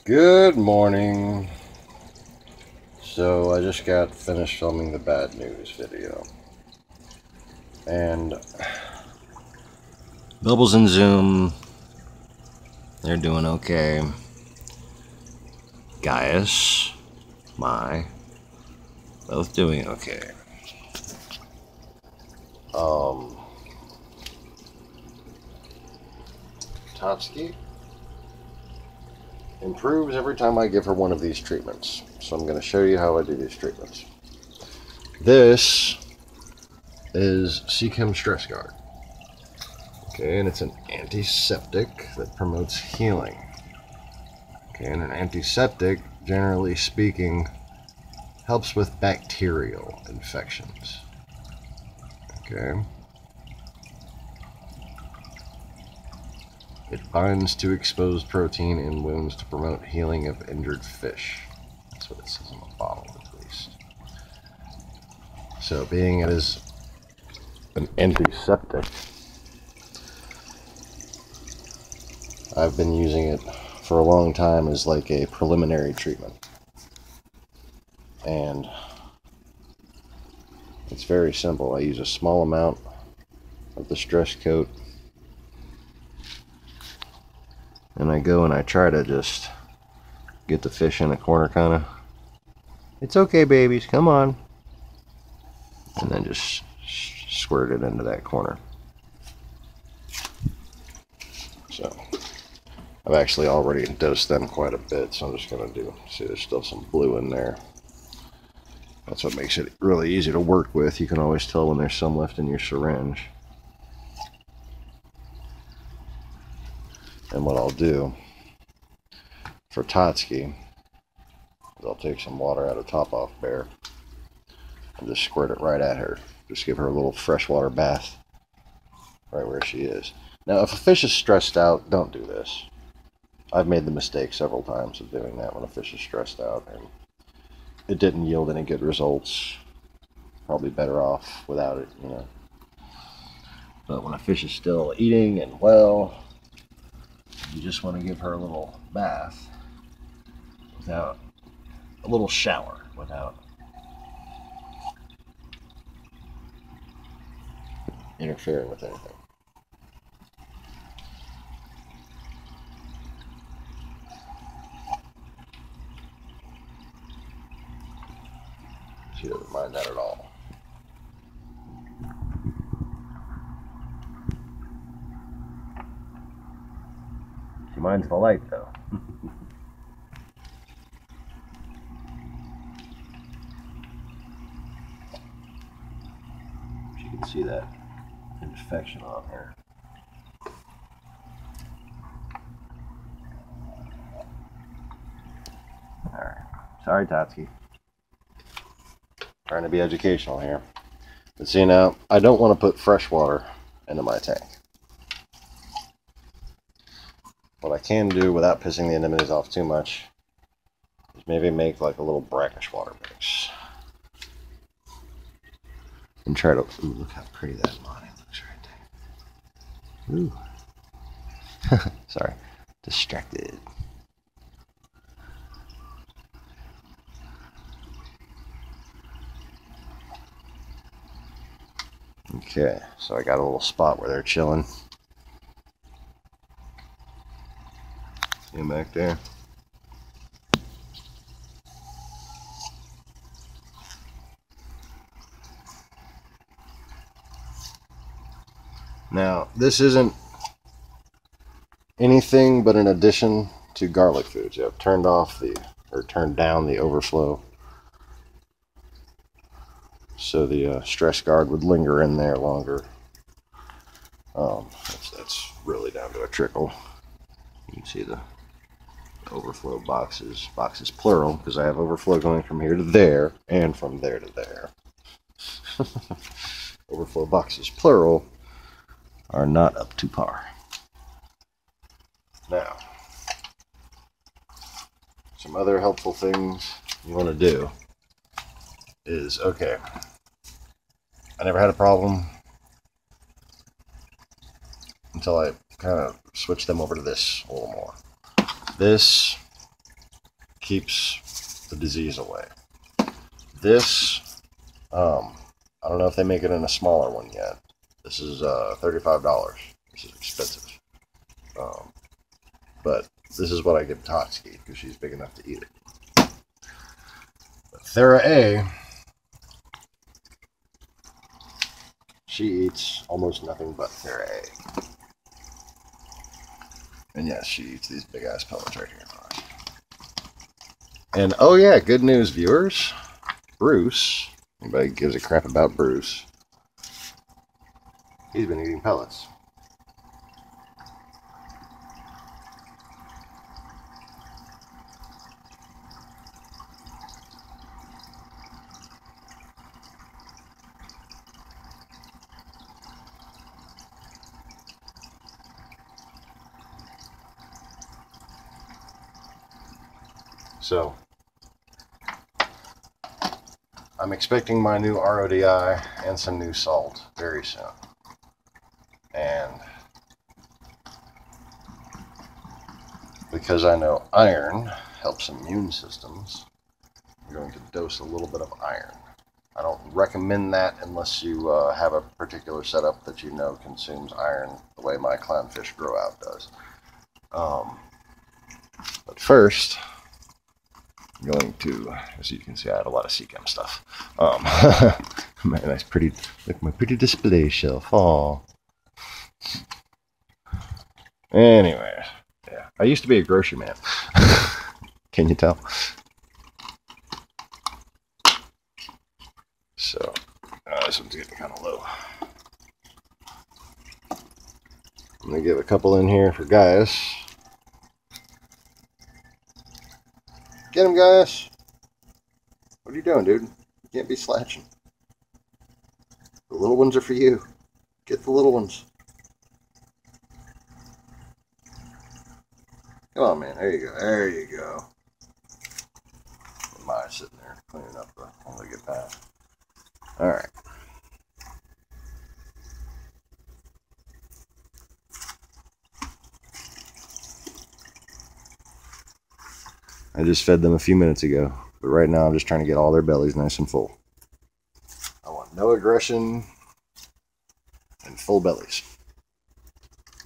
Good morning. So I just got finished filming the bad news video. And Bubbles and Zoom, they're doing okay. Gaius, both doing okay. Tatsuki improves every time I give her one of these treatments. So I'm going to show you how I do these treatments. This is Seachem StressGuard. Okay, and it's an antiseptic that promotes healing. Okay, and an antiseptic, generally speaking, helps with bacterial infections. Okay. It binds to exposed protein in wounds to promote healing of injured fish. That's what it says on the bottle, at least. So, being it is an antiseptic, I've been using it for a long time as like a preliminary treatment. And it's very simple. I use a small amount of the stress coat, and I go and I try to just get the fish in a corner, kind of. It's okay, babies, come on. And then just squirt it into that corner. So I've actually already dosed them quite a bit, so I'm just going to see, there's still some blue in there. That's what makes it really easy to work with. You can always tell when there's some left in your syringe. And what I'll do for Tatsuki is I'll take some water out of Top Off Bear and just squirt it right at her. Just give her a little freshwater bath right where she is. Now, if a fish is stressed out, don't do this. I've made the mistake several times of doing that when a fish is stressed out, and it didn't yield any good results. Probably better off without it, you know. But when a fish is still eating and well, you just want to give her a little bath without a little shower, without interfering with anything. She doesn't mind that at all. She minds the light, though. She can see that infection on her. Alright. Sorry, Tatsuki. Trying to be educational here. But see, now, I don't want to put fresh water into my tank. What I can do without pissing the anemones off too much is maybe make like a little brackish water mix. And try to, ooh, look how pretty that line looks right there. Ooh. Sorry, distracted. Okay, so I got a little spot where they're chilling. See them back there? Now, this isn't anything but an addition to garlic foods. I've turned down the overflow, so the StressGuard would linger in there longer. That's really down to a trickle. You can see the overflow boxes plural, because I have overflow going from here to there and from there to there. Overflow boxes plural are not up to par. Now, some other helpful things you want to do is, okay, I never had a problem until I kind of switched them over to this a little more. This keeps the disease away. This, I don't know if they make it in a smaller one yet. This is $35. This is expensive. But this is what I give Totski because she's big enough to eat it. But Thera A, she eats almost nothing but Thera A. And yes, she eats these big ass pellets right here. And oh yeah, good news, viewers. Bruce, anybody gives a crap about Bruce, he's been eating pellets. So, I'm expecting my new RODI and some new salt very soon. And because I know iron helps immune systems, I'm going to dose a little bit of iron. I don't recommend that unless you have a particular setup that you know consumes iron the way my clownfish grow out does. But first, I'm going to, as you can see, I have a lot of Seachem stuff. My nice pretty, look, my pretty display shelf. Aww. Anyway, yeah, I used to be a grocery man. Can you tell? So, this one's getting kind of low. I'm going to give a couple in here for Gaius. Get him, Gaius. What are you doing, dude? You can't be slatching. The little ones are for you. Get the little ones. Come on, man. There you go. There you go. Maya's sitting there cleaning up when they get back. Alright. I just fed them a few minutes ago, but right now I'm just trying to get all their bellies nice and full. I want no aggression and full bellies.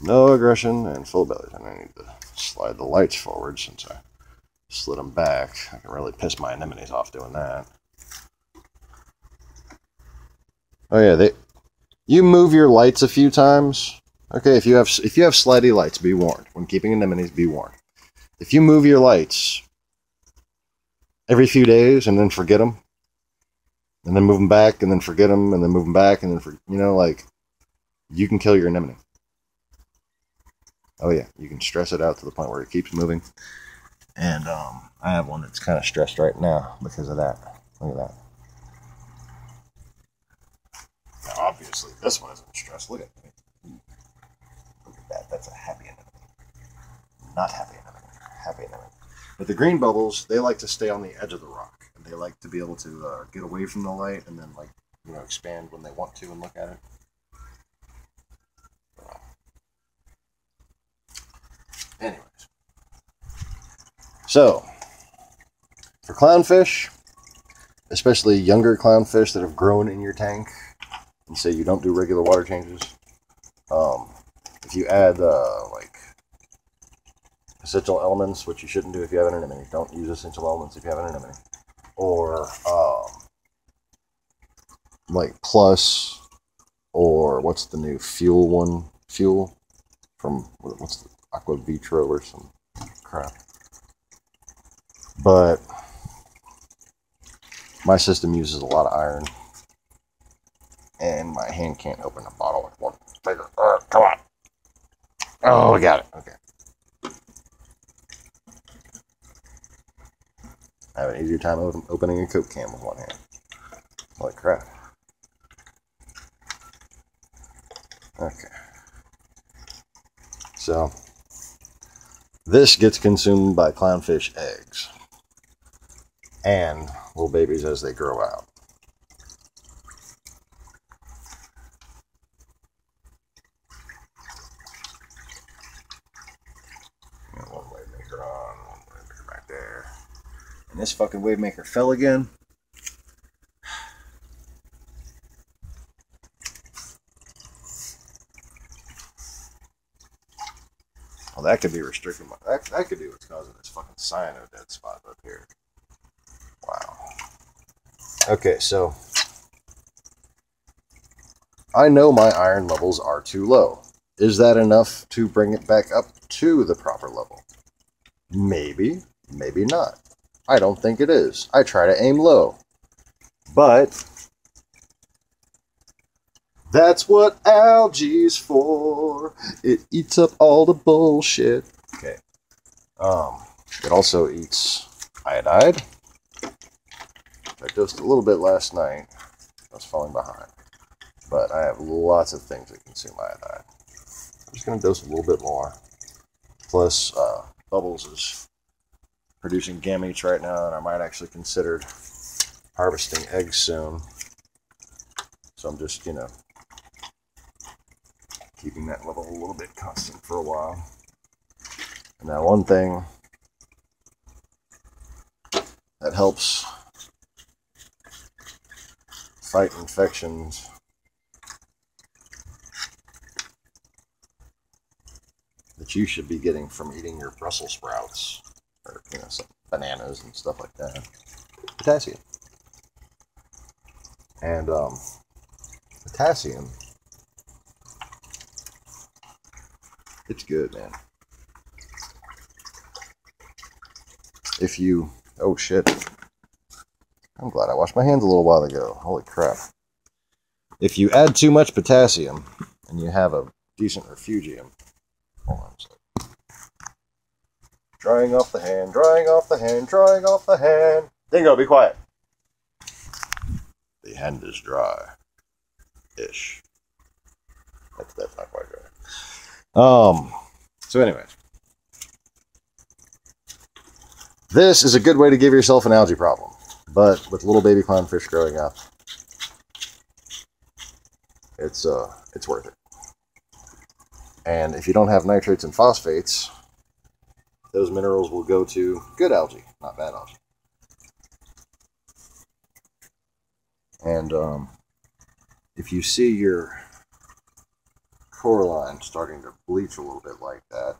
No aggression and full bellies. And I need to slide the lights forward since I slid them back. I can really piss my anemones off doing that. Oh yeah, you move your lights a few times. Okay, if you have slidey lights, be warned. When keeping anemones, be warned. If you move your lights every few days and then forget them, and then move them back and then forget them and then move them back and then like, you can kill your anemone. Oh yeah, you can stress it out to the point where it keeps moving. And I have one that's kind of stressed right now because of that. Look at that. Now, obviously, this one isn't stressed. Look at that. That's a happy anemone. Not happy anemone. Happy anemone. But the green bubbles, they like to stay on the edge of the rock. And they like to be able to get away from the light and then, like, expand when they want to and look at it. Anyways. So, for clownfish, especially younger clownfish that have grown in your tank, and say you don't do regular water changes, if you add, like, essential elements, which you shouldn't do if you have an anemone. Don't use essential elements if you have an anemone. Or, like, Plus, or what's the new fuel one? Fuel? From, what's the Aqua Vitro or some crap. But my system uses a lot of iron, and my hand can't open a bottle with one finger. Come on. Oh, I got it. Okay. I have an easier time opening a Coke can with one hand. Holy crap. Okay. So, this gets consumed by clownfish eggs and little babies as they grow out. One way maker on, one way maker back there. And this fucking wave maker fell again. Well, that could be restricting my... That could be what's causing this fucking cyano dead spot up here. Wow. Okay, so... I know my iron levels are too low. Is that enough to bring it back up to the proper level? Maybe, maybe not. I don't think it is. I try to aim low. But that's what algae's for. It eats up all the bullshit. Okay. It also eats iodide. I dosed a little bit last night. I was falling behind. But I have lots of things that consume iodide. I'm just going to dose a little bit more. Plus, Bubbles is producing gametes right now, and I might actually consider harvesting eggs soon. So I'm just, keeping that level a little bit constant for a while. And now one thing that helps fight infections that you should be getting from eating your Brussels sprouts or some bananas and stuff like that. Potassium. And potassium, it's good, man. If you... Oh shit. I'm glad I washed my hands a little while ago. Holy crap. If you add too much potassium and you have a decent refugium... Hold on a second. Drying off the hand, drying off the hand, drying off the hand. Dingo, be quiet. The hand is dry. Ish. That's not quite right. So anyways. This is a good way to give yourself an algae problem. But with little baby clownfish growing up, it's worth it. And if you don't have nitrates and phosphates, those minerals will go to good algae, not bad algae. And if you see your coraline starting to bleach a little bit like that,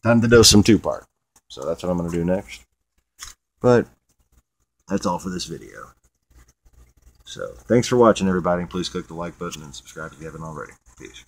time to dose some 2-part. So that's what I'm going to do next. But that's all for this video. So thanks for watching, everybody. Please click the like button and subscribe if you haven't already. Peace.